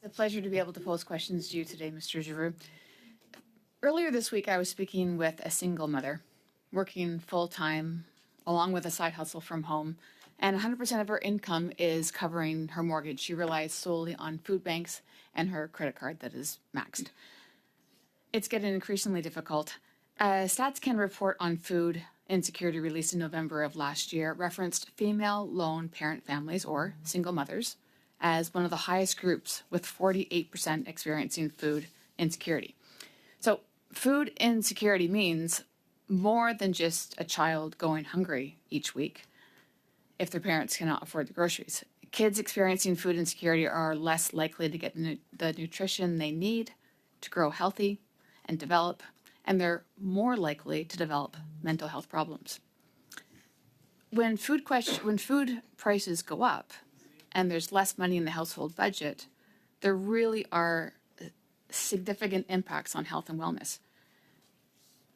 It's a pleasure to be able to pose questions to you today, Mr. Giroux. Earlier this week, I was speaking with a single mother working full-time along with a side hustle from home, and 100% of her income is covering her mortgage. She relies solely on food banks and her credit card that is maxed. It's getting increasingly difficult. Stats Can report on food insecurity released in November of last year referenced female lone parent families, or single mothers, as one of the highest groups, with 48% experiencing food insecurity. So food insecurity means more than just a child going hungry each week if their parents cannot afford the groceries. Kids experiencing food insecurity are less likely to get the nutrition they need to grow healthy and develop, and they're more likely to develop mental health problems. When food prices go up and there's less money in the household budget, there really are significant impacts on health and wellness.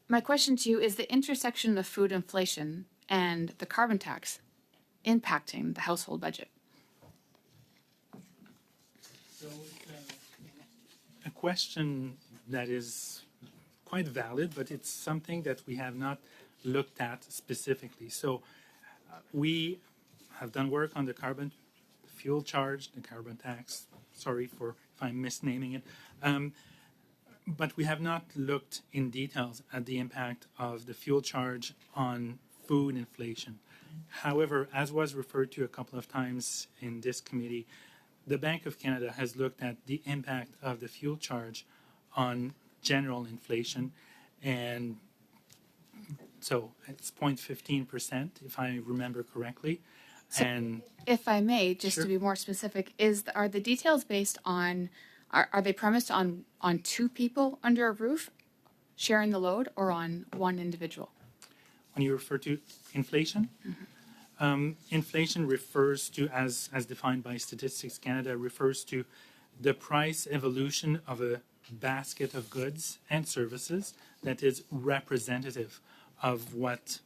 My question to you is the intersection of food inflation and the carbon tax impacting the household budget? So a question that is quite valid, but it's something that we have not looked at specifically. So we have done work on the carbon fuel charge, the carbon tax. Sorry if I'm misnaming it. But we have not looked in details at the impact of the fuel charge on food inflation. However, as was referred to a couple of times in this committee, the Bank of Canada has looked at the impact of the fuel charge on general inflation, and so it's 0.15%, if I remember correctly. So and if I may, just sure. To be more specific, are the details based on, are they premised on two people under a roof sharing the load, or on one individual? When you refer to inflation, inflation refers to, as defined by Statistics Canada, refers to the price evolution of a basket of goods and services that is representative of what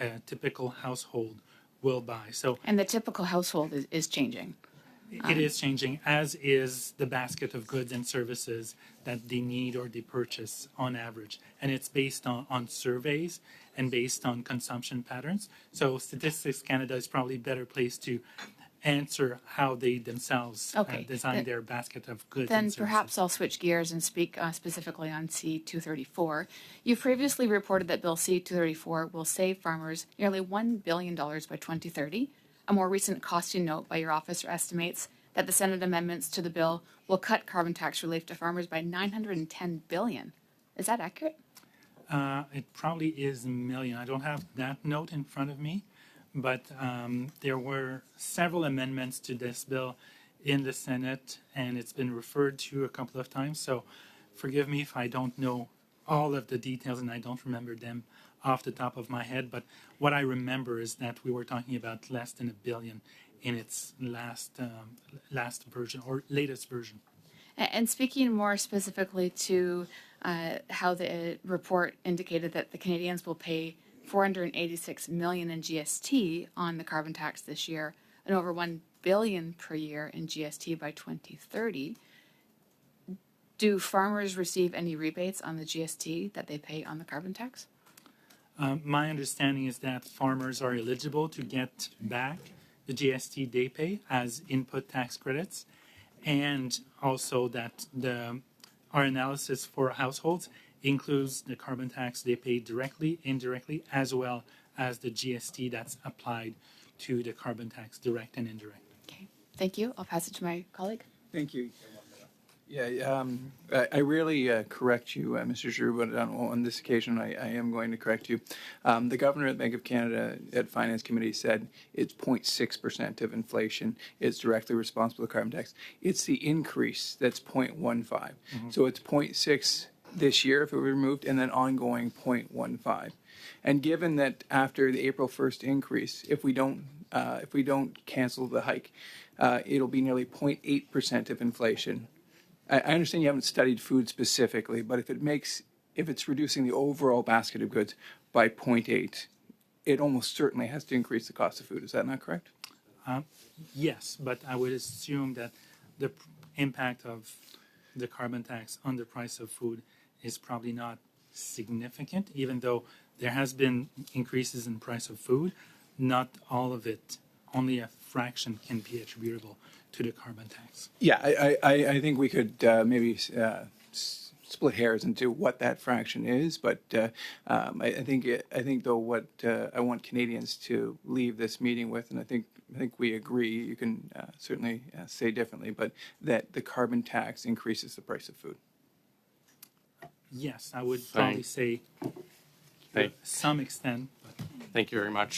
a typical household will buy. So, and the typical household is changing. It is changing, as is the basket of goods and services that they need or they purchase on average. And it's based on surveys and based on consumption patterns. So Statistics Canada is probably a better place to answer how they themselves design their basket of goods and services. Then perhaps I'll switch gears and speak specifically on C-234. You've previously reported that Bill C-234 will save farmers nearly $1 billion by 2030. A more recent costing note by your office estimates that the Senate amendments to the bill will cut carbon tax relief to farmers by $910 billion. Is that accurate? It probably is a million. I don't have that note in front of me, but there were several amendments to this bill in the Senate, and it's been referred to a couple of times. So forgive me if I don't know all of the details and I don't remember them off the top of my head, but what I remember is that we were talking about less than $1 billion in its last version, or latest version. And speaking more specifically to how the report indicated that the Canadians will pay $486 million in GST on the carbon tax this year, and over $1 billion per year in GST by 2030. Do farmers receive any rebates on the GST that they pay on the carbon tax? My understanding is that farmers are eligible to get back the GST they pay as input tax credits, and also that our analysis for households includes the carbon tax they pay directly, indirectly, as well as the GST that's applied to the carbon tax, direct and indirect. Okay, thank you. I'll pass it to my colleague. Thank you. Yeah, I rarely correct you, Mr. Giroux, but on this occasion I am going to correct you. The governor of the Bank of Canada at Finance Committee said it's 0.6% of inflation. It's directly responsible for carbon tax. It's the increase that's 0.15. Mm-hmm. So it's 0.6 this year if it were removed, and then ongoing 0.15. And given that after the April 1st increase, if we don't cancel the hike, it'll be nearly 0.8% of inflation. I understand you haven't studied food specifically, but if it's reducing the overall basket of goods by 0.8, it almost certainly has to increase the cost of food. Is that not correct? Yes, but I would assume that the impact of the carbon tax on the price of food is probably not significant, even though there has been increases in price of food. Not all of it, only a fraction can be attributable to the carbon tax. Yeah, I think we could maybe split hairs into what that fraction is, but I think though what I want Canadians to leave this meeting with, and I think we agree. You can certainly say differently, but that the carbon tax increases the price of food. Yes, I would probably say to Thank- some extent, but Thank you very much.